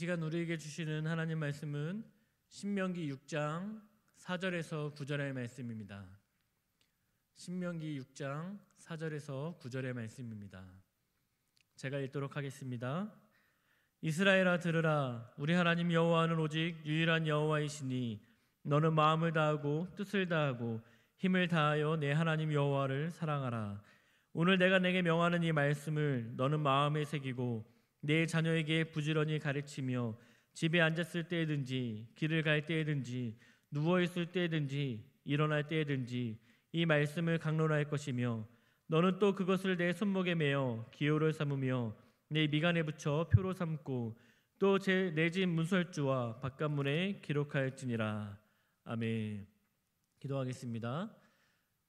시간 우리에게 주시는 하나님 말씀은 신명기 6장 4절에서 9절의 말씀입니다. 신명기 6장 4절에서 9절의 말씀입니다. 제가 읽도록 하겠습니다. 이스라엘아 들으라. 우리 하나님 여호와는 오직 유일한 여호와이시니 너는 마음을 다하고 뜻을 다하고 힘을 다하여 내 하나님 여호와를 사랑하라. 오늘 내가 내게 명하는 이 말씀을 너는 마음에 새기고 내 자녀에게 부지런히 가르치며 집에 앉았을 때든지 길을 갈 때든지 누워있을 때든지 일어날 때든지 이 말씀을 강론할 것이며 너는 또 그것을 내 손목에 매어 기호를 삼으며 내 미간에 붙여 표로 삼고 또 내 집 문설주와 바깥문에 기록하였지니라. 아멘. 기도하겠습니다.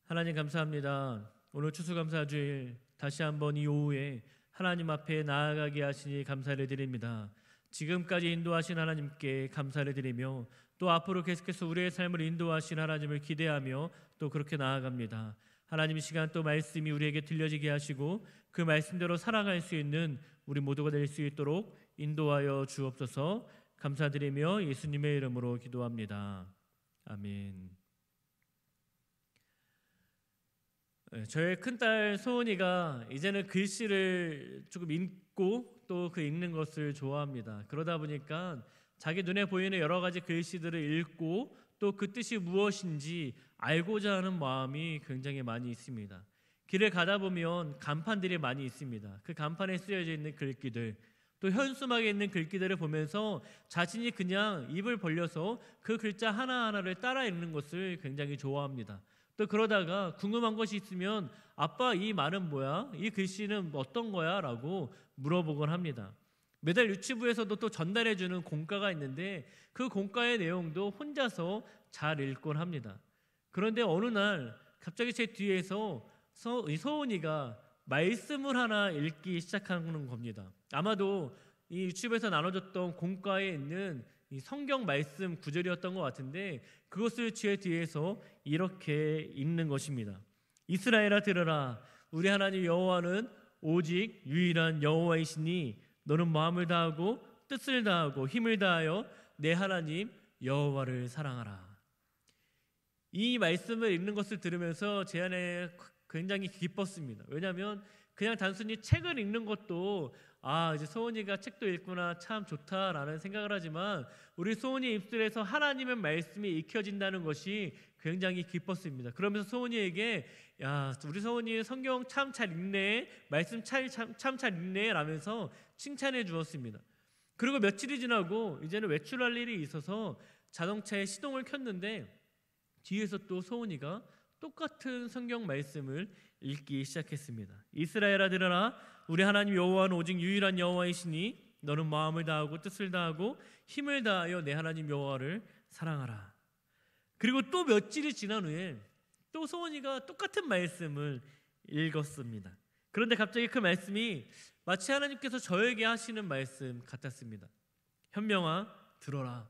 하나님 감사합니다. 오늘 추수감사주일 다시 한번 이 오후에 하나님 앞에 나아가게 하시니 감사를 드립니다. 지금까지 인도하신 하나님께 감사를 드리며 또 앞으로 계속해서 우리의 삶을 인도하신 하나님을 기대하며 또 그렇게 나아갑니다. 하나님 이 시간 또 말씀이 우리에게 들려지게 하시고 그 말씀대로 살아갈 수 있는 우리 모두가 될 수 있도록 인도하여 주옵소서. 감사드리며 예수님의 이름으로 기도합니다. 아멘. 저의 큰딸 소은이가 이제는 글씨를 조금 읽고 또 그 읽는 것을 좋아합니다. 그러다 보니까 자기 눈에 보이는 여러 가지 글씨들을 읽고 또 그 뜻이 무엇인지 알고자 하는 마음이 굉장히 많이 있습니다. 길을 가다 보면 간판들이 많이 있습니다. 그 간판에 쓰여져 있는 글귀들, 또 현수막에 있는 글귀들을 보면서 자신이 그냥 입을 벌려서 그 글자 하나하나를 따라 읽는 것을 굉장히 좋아합니다. 또 그러다가 궁금한 것이 있으면 아빠 이 말은 뭐야? 이 글씨는 어떤 거야? 라고 물어보곤 합니다. 매달 유치부에서도 또 전달해주는 공과가 있는데 그 공과의 내용도 혼자서 잘 읽곤 합니다. 그런데 어느 날 갑자기 제 뒤에서 서은이가 말씀을 하나 읽기 시작하는 겁니다. 아마도 이 유치부에서 나눠줬던 공과에 있는 이 성경 말씀 구절이었던 것 같은데 그것을 제 뒤에서 이렇게 읽는 것입니다. 이스라엘아 들으라. 우리 하나님 여호와는 오직 유일한 여호와이시니 너는 마음을 다하고 뜻을 다하고 힘을 다하여 내 하나님 여호와를 사랑하라. 이 말씀을 읽는 것을 들으면서 제 안에 굉장히 기뻤습니다. 왜냐하면 그냥 단순히 책을 읽는 것도 이제 소은이가 책도 읽구나 참 좋다라는 생각을 하지만 우리 소은이 입술에서 하나님의 말씀이 익혀진다는 것이 굉장히 기뻤습니다. 그러면서 소은이에게 우리 소은이 성경 참 잘 읽네, 말씀 참 잘 읽네 라면서 칭찬해 주었습니다. 그리고 며칠이 지나고 이제는 외출할 일이 있어서 자동차에 시동을 켰는데 뒤에서 또 소은이가 똑같은 성경 말씀을 읽기 시작했습니다. 이스라엘아 들으라. 우리 하나님 여호와는 오직 유일한 여호와이시니 너는 마음을 다하고 뜻을 다하고 힘을 다하여 내 하나님 여호와를 사랑하라. 그리고 또 며칠이 지난 후에 또 소은이가 똑같은 말씀을 읽었습니다. 그런데 갑자기 그 말씀이 마치 하나님께서 저에게 하시는 말씀 같았습니다. 현명아 들어라.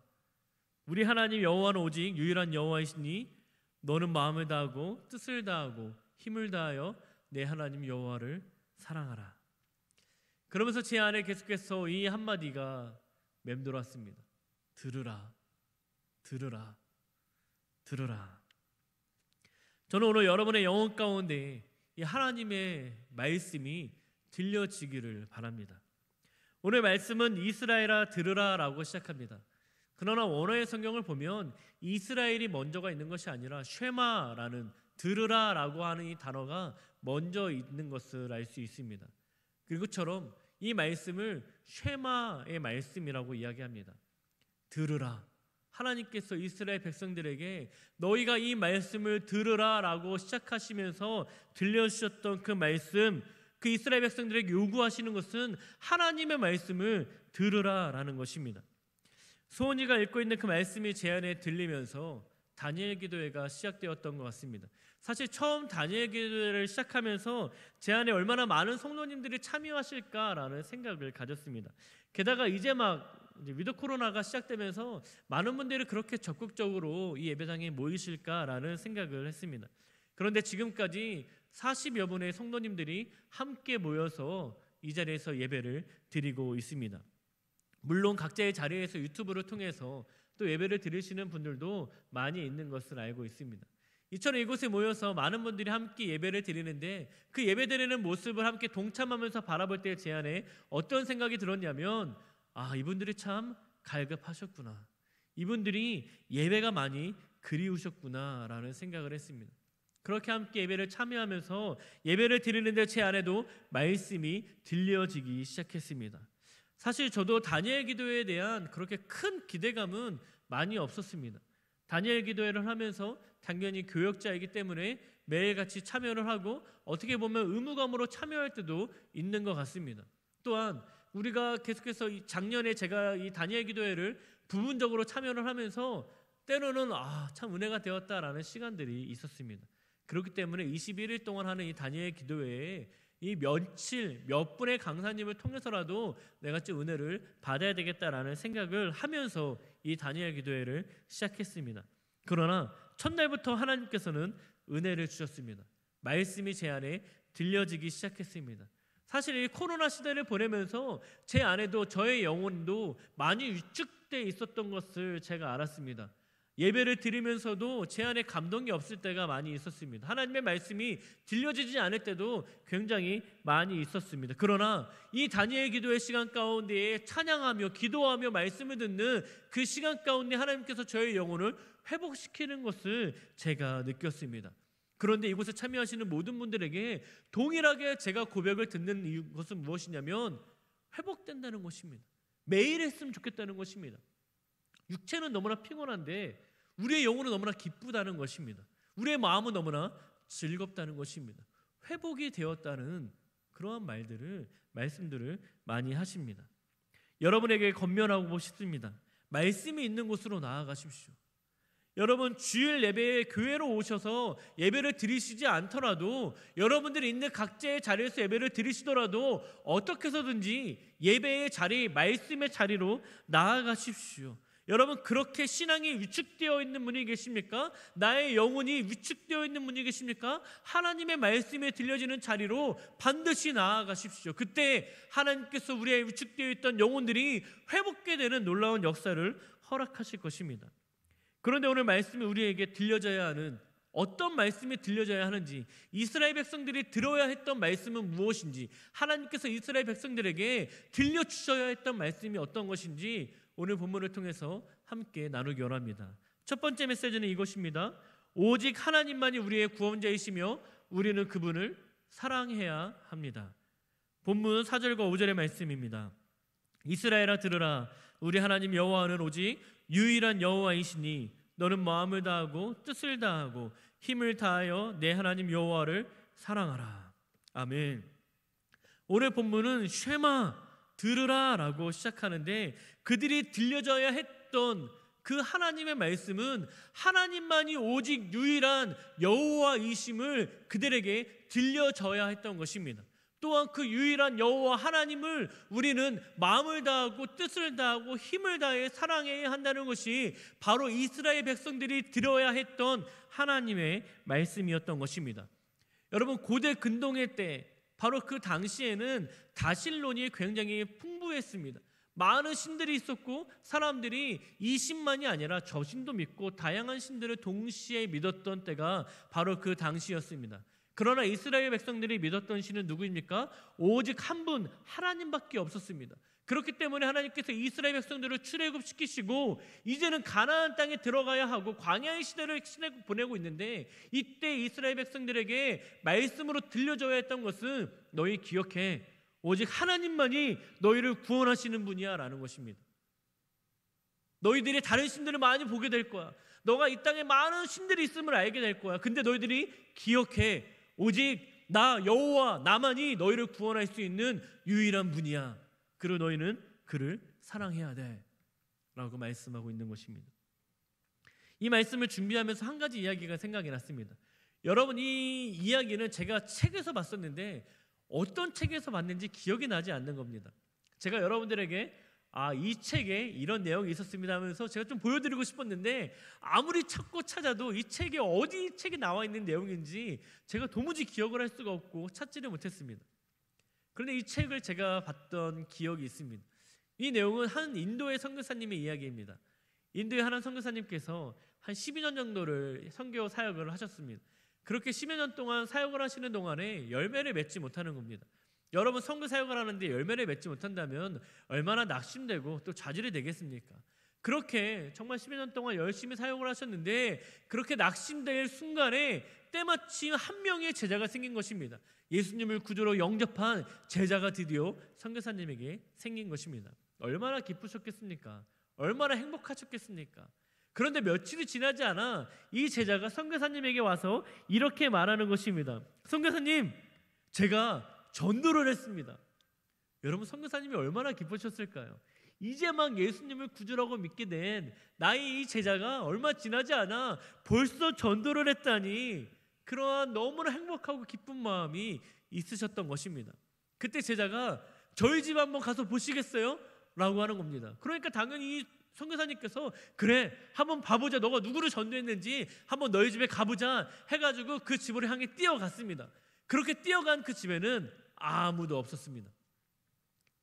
우리 하나님 여호와는 오직 유일한 여호와이시니 너는 마음을 다하고 뜻을 다하고 힘을 다하여 내 하나님 여호와를 사랑하라. 그러면서 제 안에 계속해서 이 한마디가 맴돌았습니다. 들으라, 들으라, 들으라. 저는 오늘 여러분의 영혼 가운데 이 하나님의 말씀이 들려지기를 바랍니다. 오늘 말씀은 이스라엘아 들으라 라고 시작합니다. 그러나 원어의 성경을 보면 이스라엘이 먼저가 있는 것이 아니라 쉐마라는 들으라라고 하는 이 단어가 먼저 있는 것을 알 수 있습니다. 그것처럼 이 말씀을 쉐마의 말씀이라고 이야기합니다. 들으라. 하나님께서 이스라엘 백성들에게 너희가 이 말씀을 들으라라고 시작하시면서 들려주셨던 그 말씀, 그 이스라엘 백성들에게 요구하시는 것은 하나님의 말씀을 들으라라는 것입니다. 소은이가 읽고 있는 그 말씀이 제 안에 들리면서 다니엘 기도회가 시작되었던 것 같습니다. 사실 처음 다니엘 기도회를 시작하면서 제 안에 얼마나 많은 성도님들이 참여하실까라는 생각을 가졌습니다. 게다가 이제 위드 코로나가 시작되면서 많은 분들이 그렇게 적극적으로 이 예배당에 모이실까라는 생각을 했습니다. 그런데 지금까지 40여 분의 성도님들이 함께 모여서 이 자리에서 예배를 드리고 있습니다. 물론 각자의 자리에서 유튜브를 통해서 또 예배를 드리시는 분들도 많이 있는 것을 알고 있습니다. 이처럼 이곳에 모여서 많은 분들이 함께 예배를 드리는데 그 예배 드리는 모습을 함께 동참하면서 바라볼 때 제 안에 어떤 생각이 들었냐면 이분들이 참 갈급하셨구나. 이분들이 예배가 많이 그리우셨구나라는 생각을 했습니다. 그렇게 함께 예배를 참여하면서 예배를 드리는데 제 안에도 말씀이 들려지기 시작했습니다. 사실 저도 다니엘 기도회에 대한 그렇게 큰 기대감은 많이 없었습니다. 다니엘 기도회를 하면서 당연히 교역자이기 때문에 매일같이 참여를 하고 어떻게 보면 의무감으로 참여할 때도 있는 것 같습니다. 또한 우리가 계속해서 작년에 제가 이 다니엘 기도회를 부분적으로 참여를 하면서 때로는 참 은혜가 되었다라는 시간들이 있었습니다. 그렇기 때문에 21일 동안 하는 이 다니엘 기도회에 이 며칠 몇 분의 강사님을 통해서라도 내가 좀 은혜를 받아야 되겠다라는 생각을 하면서 이 다니엘 기도회를 시작했습니다. 그러나 첫날부터 하나님께서는 은혜를 주셨습니다. 말씀이 제 안에 들려지기 시작했습니다. 사실 이 코로나 시대를 보내면서 제 안에도 저의 영혼도 많이 위축돼 있었던 것을 제가 알았습니다. 예배를 드리면서도 제 안에 감동이 없을 때가 많이 있었습니다. 하나님의 말씀이 들려지지 않을 때도 굉장히 많이 있었습니다. 그러나 이 다니엘 기도의 시간 가운데에 찬양하며 기도하며 말씀을 듣는 그 시간 가운데 하나님께서 저의 영혼을 회복시키는 것을 제가 느꼈습니다. 그런데 이곳에 참여하시는 모든 분들에게 동일하게 제가 고백을 듣는 것은 무엇이냐면 회복된다는 것입니다. 매일 했으면 좋겠다는 것입니다. 육체는 너무나 피곤한데 우리의 영혼은 너무나 기쁘다는 것입니다. 우리의 마음은 너무나 즐겁다는 것입니다. 회복이 되었다는 그러한 말씀들을 많이 하십니다. 여러분에게 권면하고 싶습니다. 말씀이 있는 곳으로 나아가십시오. 여러분 주일 예배에 교회로 오셔서 예배를 드리시지 않더라도 여러분들이 있는 각자의 자리에서 예배를 드리시더라도 어떻게 해서든지 예배의 자리, 말씀의 자리로 나아가십시오. 여러분 그렇게 신앙이 위축되어 있는 분이 계십니까? 나의 영혼이 위축되어 있는 분이 계십니까? 하나님의 말씀에 들려지는 자리로 반드시 나아가십시오. 그때 하나님께서 우리의 위축되어 있던 영혼들이 회복게 되는 놀라운 역사를 허락하실 것입니다. 그런데 오늘 말씀이 우리에게 들려져야 하는 어떤 말씀이 들려져야 하는지, 이스라엘 백성들이 들어야 했던 말씀은 무엇인지, 하나님께서 이스라엘 백성들에게 들려주셔야 했던 말씀이 어떤 것인지 오늘 본문을 통해서 함께 나누기 원합니다. 첫 번째 메시지는 이것입니다. 오직 하나님만이 우리의 구원자이시며 우리는 그분을 사랑해야 합니다. 본문 4절과 5절의 말씀입니다. 이스라엘아 들으라. 우리 하나님 여호와는 오직 유일한 여호와이시니 너는 마음을 다하고 뜻을 다하고 힘을 다하여 내 하나님 여호와를 사랑하라. 아멘. 오늘 본문은 쉐마 들으라 라고 시작하는데 그들이 들려져야 했던 그 하나님의 말씀은 하나님만이 오직 유일한 여호와이심을 그들에게 들려져야 했던 것입니다. 또한 그 유일한 여호와 하나님을 우리는 마음을 다하고 뜻을 다하고 힘을 다해 사랑해야 한다는 것이 바로 이스라엘 백성들이 들어야 했던 하나님의 말씀이었던 것입니다. 여러분 고대 근동의 때 바로 그 당시에는 다신론이 굉장히 풍부했습니다. 많은 신들이 있었고 사람들이 이 신만이 아니라 저 신도 믿고 다양한 신들을 동시에 믿었던 때가 바로 그 당시였습니다. 그러나 이스라엘 백성들이 믿었던 신은 누구입니까? 오직 한 분 하나님밖에 없었습니다. 그렇기 때문에 하나님께서 이스라엘 백성들을 출애굽시키시고 이제는 가나안 땅에 들어가야 하고 광야의 시대를 보내고 있는데 이때 이스라엘 백성들에게 말씀으로 들려줘야 했던 것은 너희 기억해. 오직 하나님만이 너희를 구원하시는 분이야 라는 것입니다. 너희들이 다른 신들을 많이 보게 될 거야. 너가 이 땅에 많은 신들이 있음을 알게 될 거야. 근데 너희들이 기억해. 오직 나 여호와 나만이 너희를 구원할 수 있는 유일한 분이야. 그리고 너희는 그를 사랑해야 돼 라고 말씀하고 있는 것입니다. 이 말씀을 준비하면서 한 가지 이야기가 생각이 났습니다. 여러분 이 이야기는 제가 책에서 봤었는데 어떤 책에서 봤는지 기억이 나지 않는 겁니다. 제가 여러분들에게 이 책에 이런 내용이 있었습니다 하면서 제가 좀 보여드리고 싶었는데 아무리 찾고 찾아도 이 책에 어디 책에 나와 있는 내용인지 제가 도무지 기억을 할 수가 없고 찾지를 못했습니다. 그런데 이 책을 제가 봤던 기억이 있습니다. 이 내용은 한 인도의 선교사님의 이야기입니다. 인도의 한 선교사님께서 한 12년 정도를 선교 사역을 하셨습니다. 그렇게 10여 년 동안 사역을 하시는 동안에 열매를 맺지 못하는 겁니다. 여러분, 선교 사역을 하는데 열매를 맺지 못한다면 얼마나 낙심되고 또 좌절이 되겠습니까? 그렇게 정말 10여 년 동안 열심히 사역을 하셨는데 그렇게 낙심될 순간에 때마침 한 명의 제자가 생긴 것입니다. 예수님을 구주로 영접한 제자가 드디어 선교사님에게 생긴 것입니다. 얼마나 기쁘셨겠습니까? 얼마나 행복하셨겠습니까? 그런데 며칠이 지나지 않아 이 제자가 선교사님에게 와서 이렇게 말하는 것입니다. 선교사님, 제가 전도를 했습니다. 여러분, 선교사님이 얼마나 기쁘셨을까요? 이제 막 예수님을 구주라고 믿게 된 나의 이 제자가 얼마 지나지 않아 벌써 전도를 했다니, 그러한 너무나 행복하고 기쁜 마음이 있으셨던 것입니다. 그때 제자가 저희 집 한번 가서 보시겠어요? 라고 하는 겁니다. 그러니까 당연히 이 선교사님께서 그래, 한번 봐보자, 너가 누구를 전도했는지 한번 너희 집에 가보자 해가지고 그 집으로 향해 뛰어갔습니다. 그렇게 뛰어간 그 집에는 아무도 없었습니다.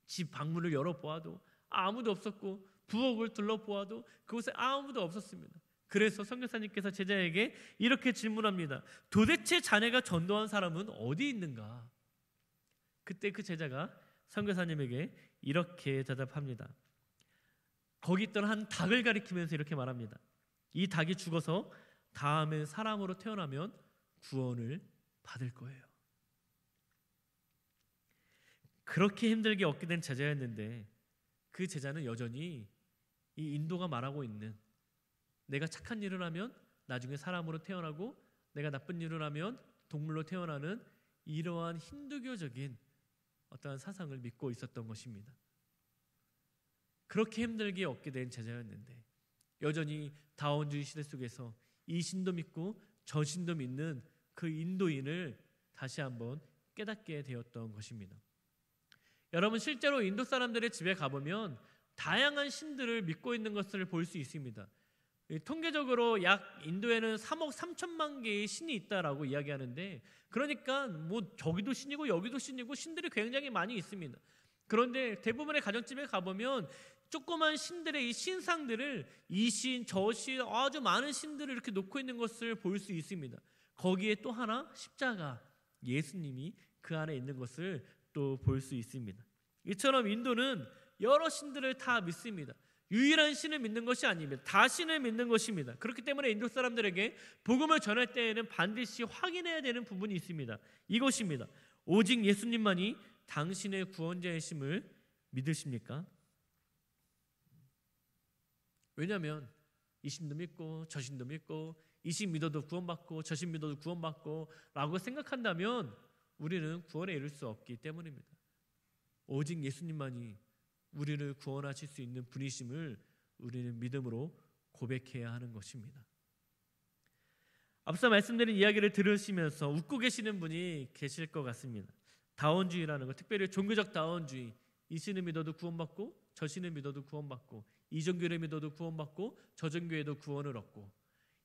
집 방문을 열어보아도 아무도 없었고, 부엌을 둘러보아도 그곳에 아무도 없었습니다. 그래서 선교사님께서 제자에게 이렇게 질문합니다. 도대체 자네가 전도한 사람은 어디 있는가? 그때 그 제자가 선교사님에게 이렇게 대답합니다. 거기 있던 한 닭을 가리키면서 이렇게 말합니다. 이 닭이 죽어서 다음에 사람으로 태어나면 구원을 받을 거예요. 그렇게 힘들게 얻게 된 제자였는데 그 제자는 여전히 이 인도가 말하고 있는, 내가 착한 일을 하면 나중에 사람으로 태어나고 내가 나쁜 일을 하면 동물로 태어나는 이러한 힌두교적인 어떠한 사상을 믿고 있었던 것입니다. 그렇게 힘들게 얻게 된 제자였는데 여전히 다원주의 시대 속에서 이 신도 믿고 저 신도 믿는 그 인도인을 다시 한번 깨닫게 되었던 것입니다. 여러분, 실제로 인도 사람들의 집에 가보면 다양한 신들을 믿고 있는 것을 볼 수 있습니다. 통계적으로 약 인도에는 3억 3천만 개의 신이 있다라고 이야기하는데, 그러니까 뭐 저기도 신이고 여기도 신이고 신들이 굉장히 많이 있습니다. 그런데 대부분의 가정집에 가보면 조그만 신들의 이 신상들을 이 신, 저 신, 아주 많은 신들을 이렇게 놓고 있는 것을 볼 수 있습니다. 거기에 또 하나 십자가, 예수님이 그 안에 있는 것을 또 볼 수 있습니다. 이처럼 인도는 여러 신들을 다 믿습니다. 유일한 신을 믿는 것이 아닙니다. 다 신을 믿는 것입니다. 그렇기 때문에 인도 사람들에게 복음을 전할 때에는 반드시 확인해야 되는 부분이 있습니다. 이것입니다. 오직 예수님만이 당신의 구원자이심을 믿으십니까? 왜냐하면 이 신도 믿고 저 신도 믿고 이 신 믿어도 구원받고 저 신 믿어도 구원받고 라고 생각한다면 우리는 구원에 이를 수 없기 때문입니다. 오직 예수님만이 우리를 구원하실 수 있는 분이심을 우리는 믿음으로 고백해야 하는 것입니다. 앞서 말씀드린 이야기를 들으시면서 웃고 계시는 분이 계실 것 같습니다. 다원주의라는 것, 특별히 종교적 다원주의, 이 신을 믿어도 구원받고 저 신을 믿어도 구원받고 이 종교를 믿어도 구원받고 저 종교에도 구원을 얻고,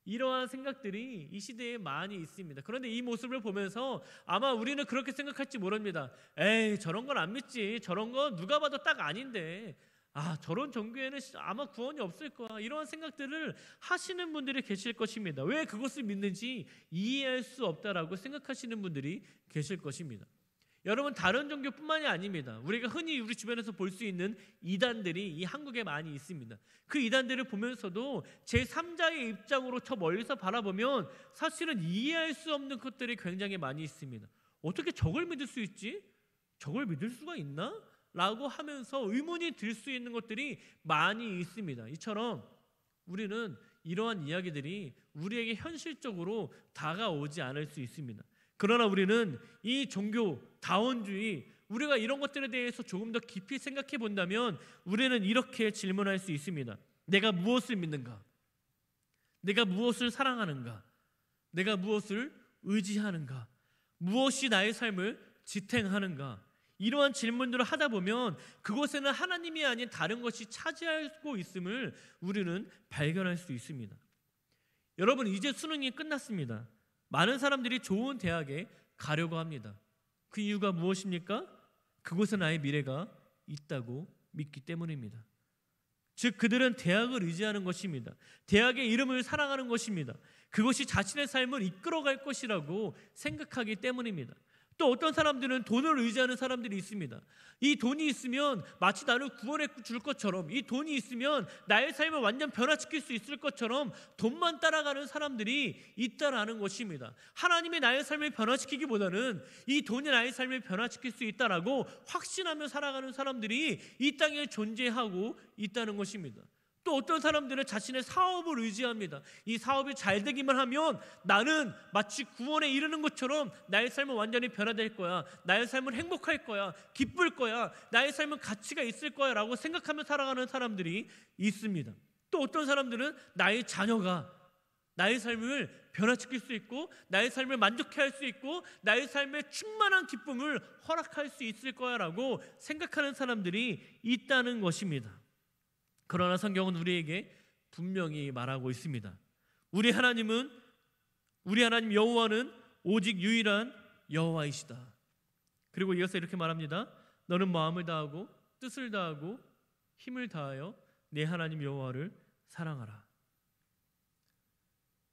이러한 생각들이 이 시대에 많이 있습니다. 그런데 이 모습을 보면서 아마 우리는 그렇게 생각할지 모릅니다. 에이, 저런 건 안 믿지. 저런 건 누가 봐도 딱 아닌데. 저런 종교에는 아마 구원이 없을 거야. 이러한 생각들을 하시는 분들이 계실 것입니다. 왜 그것을 믿는지 이해할 수 없다라고 생각하시는 분들이 계실 것입니다. 여러분, 다른 종교뿐만이 아닙니다. 우리가 흔히 우리 주변에서 볼 수 있는 이단들이 이 한국에 많이 있습니다. 그 이단들을 보면서도 제3자의 입장으로 저 멀리서 바라보면 사실은 이해할 수 없는 것들이 굉장히 많이 있습니다. 어떻게 저걸 믿을 수 있지? 저걸 믿을 수가 있나? 라고 하면서 의문이 들 수 있는 것들이 많이 있습니다. 이처럼 우리는 이러한 이야기들이 우리에게 현실적으로 다가오지 않을 수 있습니다. 그러나 우리는 이 종교, 다원주의, 우리가 이런 것들에 대해서 조금 더 깊이 생각해 본다면 우리는 이렇게 질문할 수 있습니다. 내가 무엇을 믿는가? 내가 무엇을 사랑하는가? 내가 무엇을 의지하는가? 무엇이 나의 삶을 지탱하는가? 이러한 질문들을 하다 보면 그곳에는 하나님이 아닌 다른 것이 차지하고 있음을 우리는 발견할 수 있습니다. 여러분, 이제 수능이 끝났습니다. 많은 사람들이 좋은 대학에 가려고 합니다. 그 이유가 무엇입니까? 그곳에 나의 미래가 있다고 믿기 때문입니다. 즉 그들은 대학을 의지하는 것입니다. 대학의 이름을 사랑하는 것입니다. 그것이 자신의 삶을 이끌어갈 것이라고 생각하기 때문입니다. 또 어떤 사람들은 돈을 의지하는 사람들이 있습니다. 이 돈이 있으면 마치 나를 구원해 줄 것처럼, 이 돈이 있으면 나의 삶을 완전 변화시킬 수 있을 것처럼 돈만 따라가는 사람들이 있다라는 것입니다. 하나님이 나의 삶을 변화시키기보다는 이 돈이 나의 삶을 변화시킬 수 있다라고 확신하며 살아가는 사람들이 이 땅에 존재하고 있다는 것입니다. 또 어떤 사람들은 자신의 사업을 의지합니다. 이 사업이 잘 되기만 하면 나는 마치 구원에 이르는 것처럼 나의 삶은 완전히 변화될 거야. 나의 삶은 행복할 거야. 기쁠 거야. 나의 삶은 가치가 있을 거야 라고 생각하며 살아가는 사람들이 있습니다. 또 어떤 사람들은 나의 자녀가 나의 삶을 변화시킬 수 있고 나의 삶을 만족해 할 수 있고 나의 삶에 충만한 기쁨을 허락할 수 있을 거야 라고 생각하는 사람들이 있다는 것입니다. 그러나 성경은 우리에게 분명히 말하고 있습니다. 우리 하나님 여호와는 오직 유일한 여호와이시다. 그리고 이어서 이렇게 말합니다. 너는 마음을 다하고 뜻을 다하고 힘을 다하여 내 하나님 여호와를 사랑하라.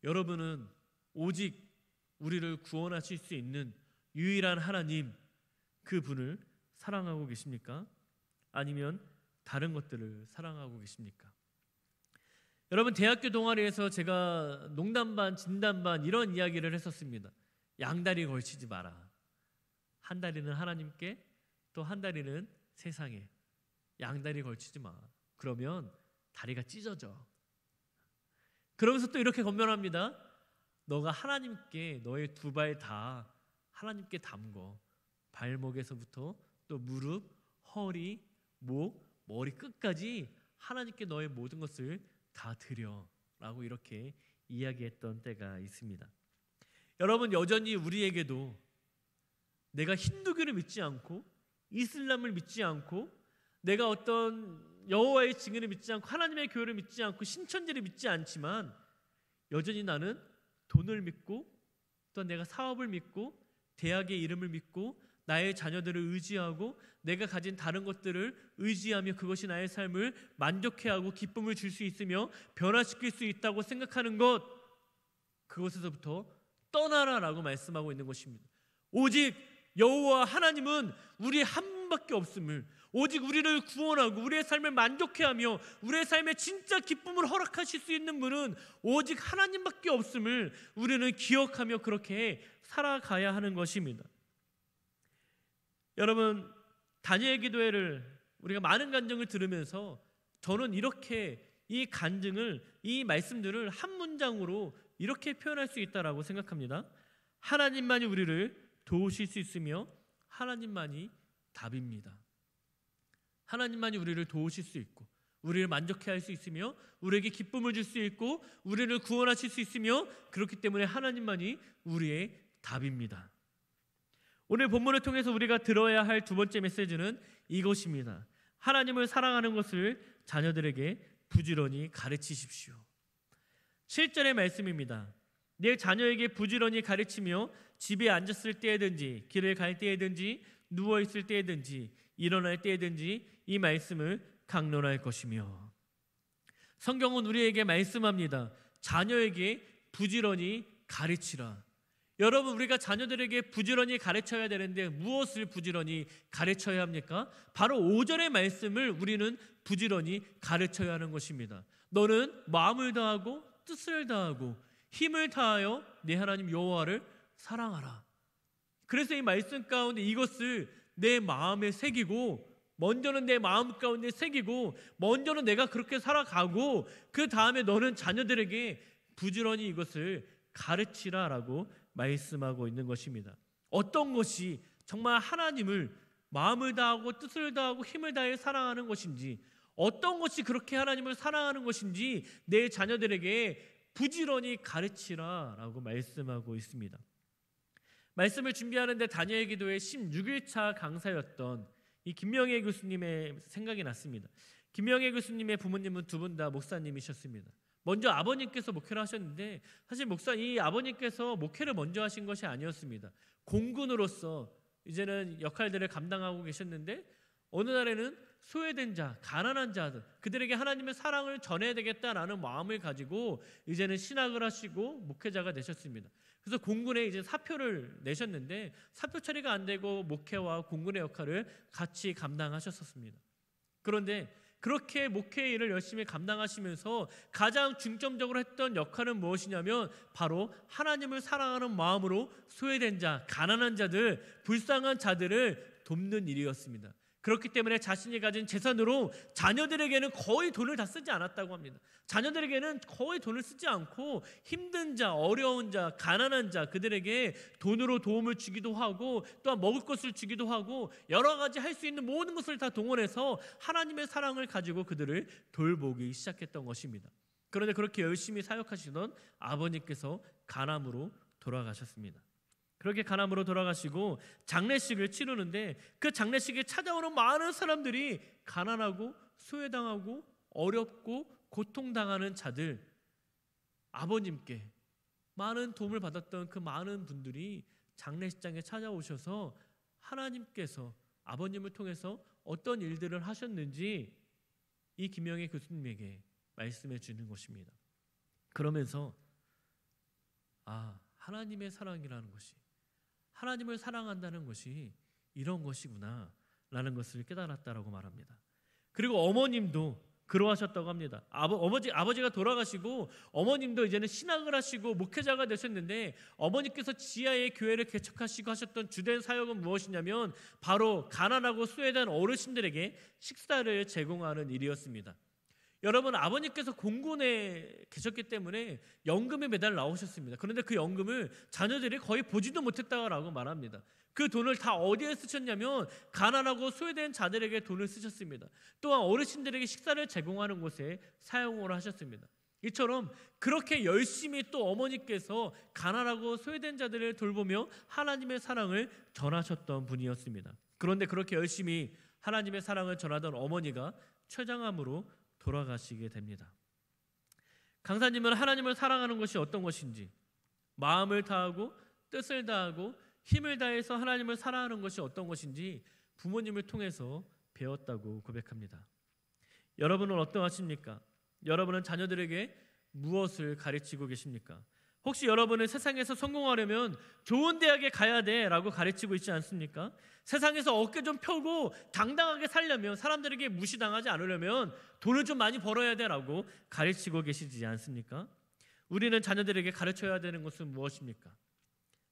여러분은 오직 우리를 구원하실 수 있는 유일한 하나님, 그 분을 사랑하고 계십니까? 아니면 다른 것들을 사랑하고 계십니까? 여러분, 대학교 동아리에서 제가 농담반, 진담반 이런 이야기를 했었습니다. 양다리 걸치지 마라. 한 다리는 하나님께, 또 한 다리는 세상에. 양다리 걸치지 마. 그러면 다리가 찢어져. 그러면서 또 이렇게 권면합니다. 너가 하나님께 너의 두 발 다 하나님께 담궈. 발목에서부터 또 무릎, 허리, 목, 머리 끝까지 하나님께 너의 모든 것을 다 드려 라고 이렇게 이야기했던 때가 있습니다. 여러분, 여전히 우리에게도 내가 힌두교를 믿지 않고 이슬람을 믿지 않고 내가 어떤 여호와의 증인을 믿지 않고 하나님의 교회를 믿지 않고 신천지를 믿지 않지만 여전히 나는 돈을 믿고 또 내가 사업을 믿고 대학의 이름을 믿고 나의 자녀들을 의지하고 내가 가진 다른 것들을 의지하며 그것이 나의 삶을 만족해하고 기쁨을 줄 수 있으며 변화시킬 수 있다고 생각하는 것, 그것에서부터 떠나라라고 말씀하고 있는 것입니다. 오직 여호와 하나님은 우리 한 분밖에 없음을, 오직 우리를 구원하고 우리의 삶을 만족해하며 우리의 삶에 진짜 기쁨을 허락하실 수 있는 분은 오직 하나님밖에 없음을 우리는 기억하며 그렇게 살아가야 하는 것입니다. 여러분, 다니엘 기도회를 우리가 많은 간증을 들으면서 저는 이렇게 이 간증을, 이 말씀들을 한 문장으로 이렇게 표현할 수 있다라고 생각합니다. 하나님만이 우리를 도우실 수 있으며 하나님만이 답입니다. 하나님만이 우리를 도우실 수 있고 우리를 만족해 할 수 있으며 우리에게 기쁨을 줄 수 있고 우리를 구원하실 수 있으며 그렇기 때문에 하나님만이 우리의 답입니다. 오늘 본문을 통해서 우리가 들어야 할 두 번째 메시지는 이것입니다. 하나님을 사랑하는 것을 자녀들에게 부지런히 가르치십시오. 7절의 말씀입니다. 내 자녀에게 부지런히 가르치며 집에 앉았을 때에든지 길을 갈 때에든지 누워있을 때에든지 일어날 때에든지 이 말씀을 강론할 것이며. 성경은 우리에게 말씀합니다. 자녀에게 부지런히 가르치라. 여러분, 우리가 자녀들에게 부지런히 가르쳐야 되는데 무엇을 부지런히 가르쳐야 합니까? 바로 5절의 말씀을 우리는 부지런히 가르쳐야 하는 것입니다. 너는 마음을 다하고 뜻을 다하고 힘을 다하여 내 하나님 여호와를 사랑하라. 그래서 이 말씀 가운데 이것을 내 마음에 새기고, 먼저는 내 마음 가운데 새기고, 먼저는 내가 그렇게 살아가고 그 다음에 너는 자녀들에게 부지런히 이것을 가르치라라고 말씀하고 있는 것입니다. 어떤 것이 정말 하나님을 마음을 다하고 뜻을 다하고 힘을 다해 사랑하는 것인지, 어떤 것이 그렇게 하나님을 사랑하는 것인지 내 자녀들에게 부지런히 가르치라라고 말씀하고 있습니다. 말씀을 준비하는데 다니엘 기도회 16일차 강사였던 이 김명애 교수님의 생각이 났습니다. 김명애 교수님의 부모님은 두 분 다 목사님이셨습니다. 먼저 아버님께서 목회를 하셨는데 사실 이 아버님께서 목회를 먼저 하신 것이 아니었습니다. 공군으로서 이제는 역할들을 감당하고 계셨는데 어느 날에는 소외된 자, 가난한 자들, 그들에게 하나님의 사랑을 전해야 되겠다라는 마음을 가지고 이제는 신학을 하시고 목회자가 되셨습니다. 그래서 공군에 이제 사표를 내셨는데 사표 처리가 안 되고 목회와 공군의 역할을 같이 감당하셨었습니다. 그런데 그렇게 목회 일을 열심히 감당하시면서 가장 중점적으로 했던 역할은 무엇이냐면 바로 하나님을 사랑하는 마음으로 소외된 자, 가난한 자들, 불쌍한 자들을 돕는 일이었습니다. 그렇기 때문에 자신이 가진 재산으로 자녀들에게는 거의 돈을 다 쓰지 않았다고 합니다. 자녀들에게는 거의 돈을 쓰지 않고 힘든 자, 어려운 자, 가난한 자 그들에게 돈으로 도움을 주기도 하고 또한 먹을 것을 주기도 하고 여러 가지 할 수 있는 모든 것을 다 동원해서 하나님의 사랑을 가지고 그들을 돌보기 시작했던 것입니다. 그런데 그렇게 열심히 사역하시던 아버님께서 간암으로 돌아가셨습니다. 그렇게 간암으로 돌아가시고 장례식을 치르는데 그 장례식에 찾아오는 많은 사람들이 가난하고 소외당하고 어렵고 고통당하는 자들, 아버님께 많은 도움을 받았던 그 많은 분들이 장례식장에 찾아오셔서 하나님께서 아버님을 통해서 어떤 일들을 하셨는지 이 김영애 교수님에게 말씀해 주는 것입니다. 그러면서 하나님의 사랑이라는 것이, 하나님을 사랑한다는 것이 이런 것이구나 라는 것을 깨달았다라고 말합니다. 그리고 어머님도 그러하셨다고 합니다. 아버지가 돌아가시고 어머님도 이제는 신학을 하시고 목회자가 되셨는데 어머니께서 지하에 교회를 개척하시고 하셨던 주된 사역은 무엇이냐면 바로 가난하고 소외된 어르신들에게 식사를 제공하는 일이었습니다. 여러분, 아버님께서 공군에 계셨기 때문에 연금에 매달 나오셨습니다. 그런데 그 연금을 자녀들이 거의 보지도 못했다고 말합니다. 그 돈을 다 어디에 쓰셨냐면 가난하고 소외된 자들에게 돈을 쓰셨습니다. 또한 어르신들에게 식사를 제공하는 곳에 사용을 하셨습니다. 이처럼 그렇게 열심히 또 어머니께서 가난하고 소외된 자들을 돌보며 하나님의 사랑을 전하셨던 분이었습니다. 그런데 그렇게 열심히 하나님의 사랑을 전하던 어머니가 췌장암으로 돌아가시게 됩니다. 강사님은 하나님을 사랑하는 것이 어떤 것인지, 마음을 다하고 뜻을 다하고 힘을 다해서 하나님을 사랑하는 것이 어떤 것인지 부모님을 통해서 배웠다고 고백합니다. 여러분은 어떠하십니까? 여러분은 자녀들에게 무엇을 가르치고 계십니까? 혹시 여러분은 세상에서 성공하려면 좋은 대학에 가야 돼 라고 가르치고 있지 않습니까? 세상에서 어깨 좀 펴고 당당하게 살려면, 사람들에게 무시당하지 않으려면 돈을 좀 많이 벌어야 돼 라고 가르치고 계시지 않습니까? 우리는 자녀들에게 가르쳐야 되는 것은 무엇입니까?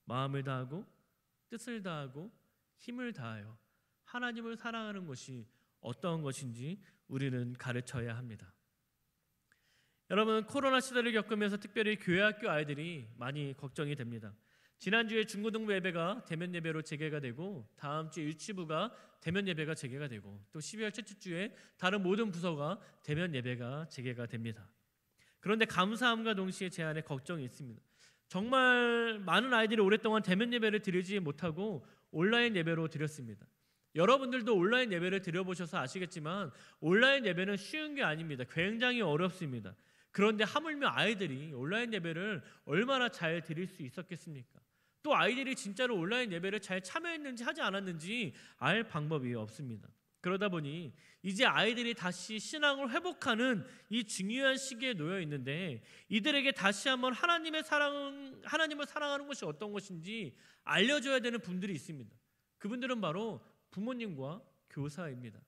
마음을 다하고 뜻을 다하고 힘을 다하여 하나님을 사랑하는 것이 어떤 것인지 우리는 가르쳐야 합니다. 여러분, 코로나 시대를 겪으면서 특별히 교회학교 아이들이 많이 걱정이 됩니다. 지난주에 중고등부 예배가 대면 예배로 재개가 되고 다음 주에 유치부가 대면 예배가 재개가 되고 또 12월 첫째 주에 다른 모든 부서가 대면 예배가 재개가 됩니다. 그런데 감사함과 동시에 제 안에 걱정이 있습니다. 정말 많은 아이들이 오랫동안 대면 예배를 드리지 못하고 온라인 예배로 드렸습니다. 여러분들도 온라인 예배를 드려보셔서 아시겠지만 온라인 예배는 쉬운 게 아닙니다. 굉장히 어렵습니다. 그런데 하물며 아이들이 온라인 예배를 얼마나 잘 드릴 수 있었겠습니까? 또 아이들이 진짜로 온라인 예배를 잘 참여했는지 하지 않았는지 알 방법이 없습니다. 그러다 보니 이제 아이들이 다시 신앙을 회복하는 이 중요한 시기에 놓여 있는데 이들에게 다시 한번 하나님을 사랑하는 것이 어떤 것인지 알려줘야 되는 분들이 있습니다. 그분들은 바로 부모님과 교사입니다.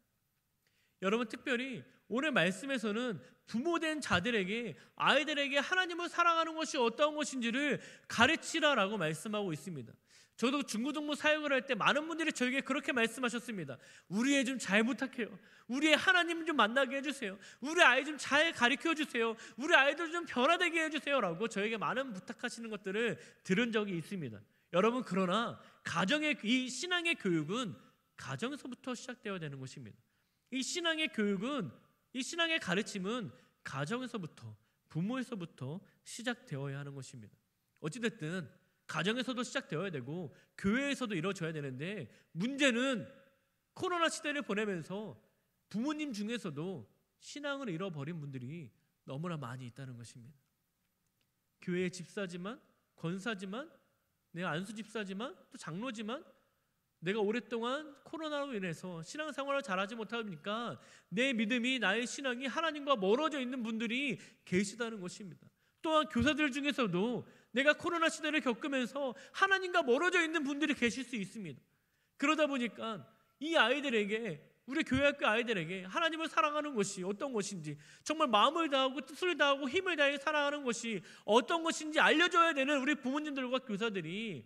여러분, 특별히 오늘 말씀에서는 부모된 자들에게 아이들에게 하나님을 사랑하는 것이 어떤 것인지를 가르치라라고 말씀하고 있습니다. 저도 중고등부 사역을 할 때 많은 분들이 저에게 그렇게 말씀하셨습니다. 우리 애 좀 잘 부탁해요. 우리 애 하나님 좀 만나게 해주세요. 우리 아이 좀 잘 가르쳐 주세요. 우리 아이들 좀 변화되게 해주세요 라고 저에게 많은 부탁하시는 것들을 들은 적이 있습니다. 여러분, 그러나 가정의 이 신앙의 교육은 가정에서부터 시작되어야 되는 것입니다. 이 신앙의 교육은, 이 신앙의 가르침은 가정에서부터, 부모에서부터 시작되어야 하는 것입니다. 어찌됐든 가정에서도 시작되어야 되고 교회에서도 이루어져야 되는데 문제는 코로나 시대를 보내면서 부모님 중에서도 신앙을 잃어버린 분들이 너무나 많이 있다는 것입니다. 교회의 집사지만, 권사지만, 내가 안수 집사지만, 또 장로지만 내가 오랫동안 코로나로 인해서 신앙생활을 잘하지 못하니까 내 믿음이, 나의 신앙이 하나님과 멀어져 있는 분들이 계시다는 것입니다. 또한 교사들 중에서도 내가 코로나 시대를 겪으면서 하나님과 멀어져 있는 분들이 계실 수 있습니다. 그러다 보니까 이 아이들에게, 우리 교회학교 아이들에게 하나님을 사랑하는 것이 어떤 것인지, 정말 마음을 다하고 뜻을 다하고 힘을 다해 사랑하는 것이 어떤 것인지 알려줘야 되는 우리 부모님들과 교사들이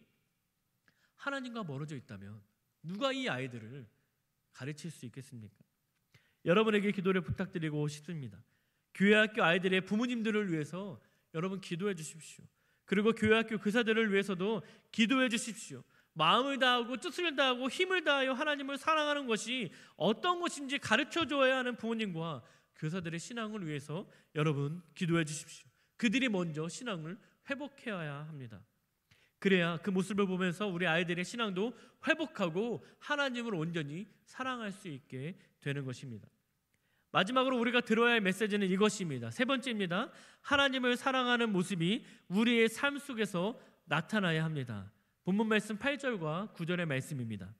하나님과 멀어져 있다면 누가 이 아이들을 가르칠 수 있겠습니까? 여러분에게 기도를 부탁드리고 싶습니다. 교회학교 아이들의 부모님들을 위해서 여러분 기도해 주십시오. 그리고 교회학교 교사들을 위해서도 기도해 주십시오. 마음을 다하고 뜻을 다하고 힘을 다하여 하나님을 사랑하는 것이 어떤 것인지 가르쳐줘야 하는 부모님과 교사들의 신앙을 위해서 여러분 기도해 주십시오. 그들이 먼저 신앙을 회복해야 합니다. 그래야 그 모습을 보면서 우리 아이들의 신앙도 회복하고 하나님을 온전히 사랑할 수 있게 되는 것입니다. 마지막으로 우리가 들어야 할 메시지는 이것입니다. 세 번째입니다. 하나님을 사랑하는 모습이 우리의 삶 속에서 나타나야 합니다. 본문 말씀 8절과 9절의 말씀입니다.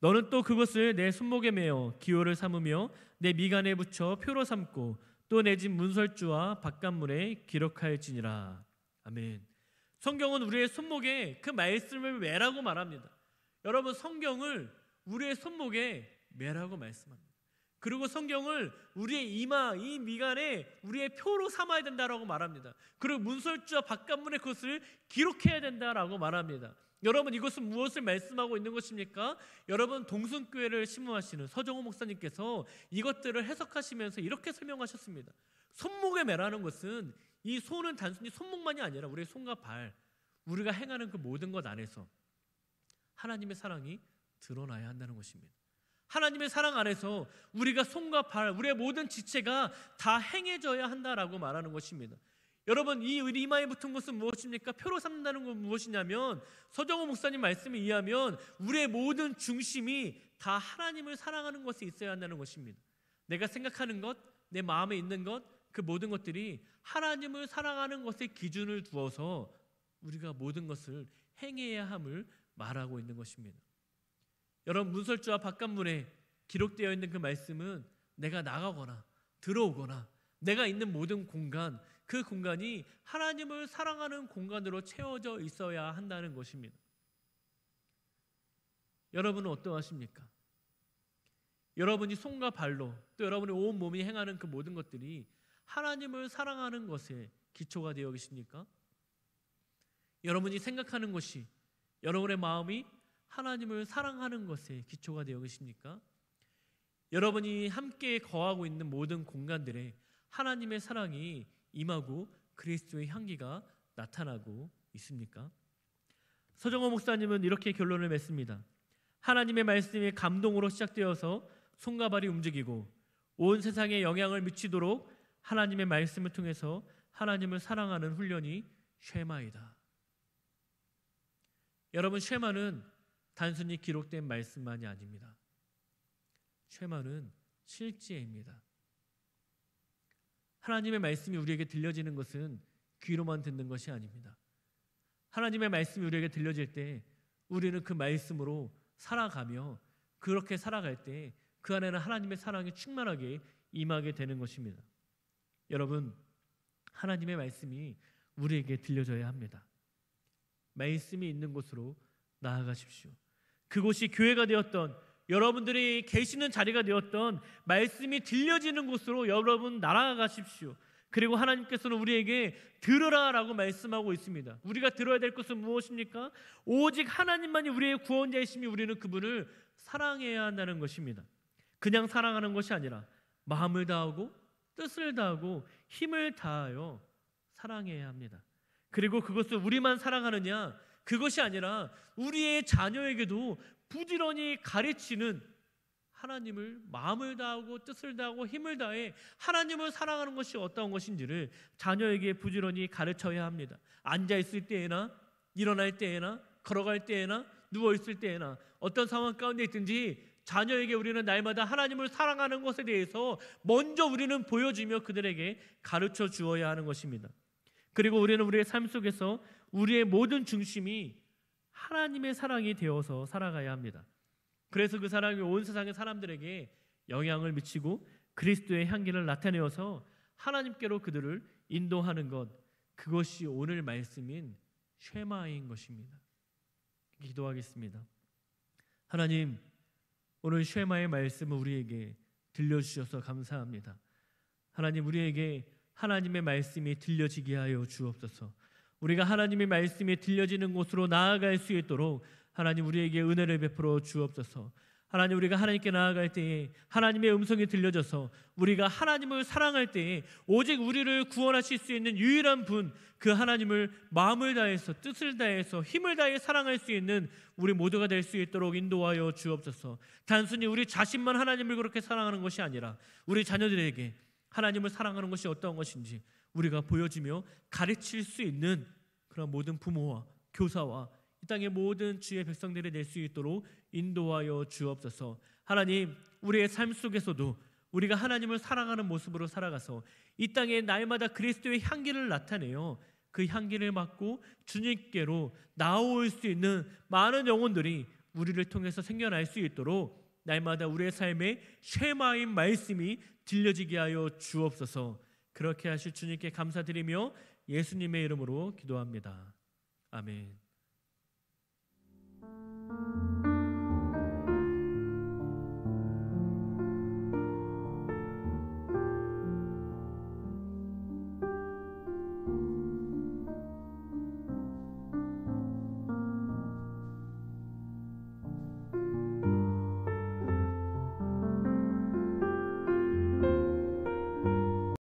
너는 또 그것을 내 손목에 매어 기호를 삼으며 내 미간에 붙여 표로 삼고 또 내 집 문설주와 바깥문에 기록하였지니라. 아멘. 성경은 우리의 손목에 그 말씀을 매라고 말합니다. 여러분, 성경을 우리의 손목에 매라고 말씀합니다. 그리고 성경을 우리의 이마, 이 미간에 우리의 표로 삼아야 된다라고 말합니다. 그리고 문설주와 바깥문에 그것을 기록해야 된다라고 말합니다. 여러분, 이것은 무엇을 말씀하고 있는 것입니까? 여러분, 동순교회를 신무하시는 서정호 목사님께서 이것들을 해석하시면서 이렇게 설명하셨습니다. 손목에 매라는 것은, 이 손은 단순히 손목만이 아니라 우리의 손과 발, 우리가 행하는 그 모든 것 안에서 하나님의 사랑이 드러나야 한다는 것입니다. 하나님의 사랑 안에서 우리가 손과 발, 우리의 모든 지체가 다 행해져야 한다라고 말하는 것입니다. 여러분, 이 이마에 붙은 것은 무엇입니까? 표로 삼는다는 건 무엇이냐면, 서정호 목사님 말씀에 의하면 우리의 모든 중심이 다 하나님을 사랑하는 것에 있어야 한다는 것입니다. 내가 생각하는 것, 내 마음에 있는 것, 그 모든 것들이 하나님을 사랑하는 것에 기준을 두어서 우리가 모든 것을 행해야 함을 말하고 있는 것입니다. 여러분, 문설주와 바깥문에 기록되어 있는 그 말씀은 내가 나가거나 들어오거나 내가 있는 모든 공간, 그 공간이 하나님을 사랑하는 공간으로 채워져 있어야 한다는 것입니다. 여러분은 어떠하십니까? 여러분이 손과 발로, 또 여러분의 온 몸이 행하는 그 모든 것들이 하나님을 사랑하는 것에 기초가 되어 계십니까? 여러분이 생각하는 것이, 여러분의 마음이 하나님을 사랑하는 것에 기초가 되어 계십니까? 여러분이 함께 거하고 있는 모든 공간들에 하나님의 사랑이 임하고 그리스도의 향기가 나타나고 있습니까? 서정호 목사님은 이렇게 결론을 맺습니다. 하나님의 말씀이 감동으로 시작되어서 손과 발이 움직이고 온 세상에 영향을 미치도록 하나님의 말씀을 통해서 하나님을 사랑하는 훈련이 쉐마이다. 여러분, 쉐마는 단순히 기록된 말씀만이 아닙니다. 쉐마는 실제입니다. 하나님의 말씀이 우리에게 들려지는 것은 귀로만 듣는 것이 아닙니다. 하나님의 말씀이 우리에게 들려질 때 우리는 그 말씀으로 살아가며, 그렇게 살아갈 때 그 안에는 하나님의 사랑이 충만하게 임하게 되는 것입니다. 여러분, 하나님의 말씀이 우리에게 들려져야 합니다. 말씀이 있는 곳으로 나아가십시오. 그곳이 교회가 되었던, 여러분들이 계시는 자리가 되었던, 말씀이 들려지는 곳으로 여러분 나아가십시오. 그리고 하나님께서는 우리에게 들으라라고 말씀하고 있습니다. 우리가 들어야 될 것은 무엇입니까? 오직 하나님만이 우리의 구원자이시며 우리는 그분을 사랑해야 한다는 것입니다. 그냥 사랑하는 것이 아니라 마음을 다하고 뜻을 다하고 힘을 다하여 사랑해야 합니다. 그리고 그것을 우리만 사랑하느냐, 그것이 아니라 우리의 자녀에게도 부지런히 가르치는, 하나님을 마음을 다하고 뜻을 다하고 힘을 다해 하나님을 사랑하는 것이 어떤 것인지를 자녀에게 부지런히 가르쳐야 합니다. 앉아있을 때에나 일어날 때에나 걸어갈 때에나 누워있을 때에나 어떤 상황 가운데 있든지 자녀에게 우리는 날마다 하나님을 사랑하는 것에 대해서 먼저 우리는 보여주며 그들에게 가르쳐 주어야 하는 것입니다. 그리고 우리는 우리의 삶 속에서 우리의 모든 중심이 하나님의 사랑이 되어서 살아가야 합니다. 그래서 그 사랑이 온 세상의 사람들에게 영향을 미치고 그리스도의 향기를 나타내어서 하나님께로 그들을 인도하는 것, 그것이 오늘 말씀인 쉐마인 것입니다. 기도하겠습니다. 하나님, 오늘 쉐마의 말씀을 우리에게 들려주셔서 감사합니다. 하나님, 우리에게 하나님의 말씀이 들려지게 하여 주옵소서. 우리가 하나님의 말씀이 들려지는 곳으로 나아갈 수 있도록 하나님 우리에게 은혜를 베풀어 주옵소서. 하나님, 우리가 하나님께 나아갈 때에 하나님의 음성이 들려져서 우리가 하나님을 사랑할 때에 오직 우리를 구원하실 수 있는 유일한 분, 그 하나님을 마음을 다해서 뜻을 다해서 힘을 다해 사랑할 수 있는 우리 모두가 될 수 있도록 인도하여 주옵소서. 단순히 우리 자신만 하나님을 그렇게 사랑하는 것이 아니라 우리 자녀들에게 하나님을 사랑하는 것이 어떤 것인지 우리가 보여주며 가르칠 수 있는 그런 모든 부모와 교사와 이 땅의 모든 주의 백성들이 될 수 있도록 인도하여 주옵소서. 하나님, 우리의 삶 속에서도 우리가 하나님을 사랑하는 모습으로 살아가서 이 땅에 날마다 그리스도의 향기를 나타내어 그 향기를 맡고 주님께로 나올 수 있는 많은 영혼들이 우리를 통해서 생겨날 수 있도록 날마다 우리의 삶에 쉐마인 말씀이 들려지게 하여 주옵소서. 그렇게 하실 주님께 감사드리며 예수님의 이름으로 기도합니다. 아멘.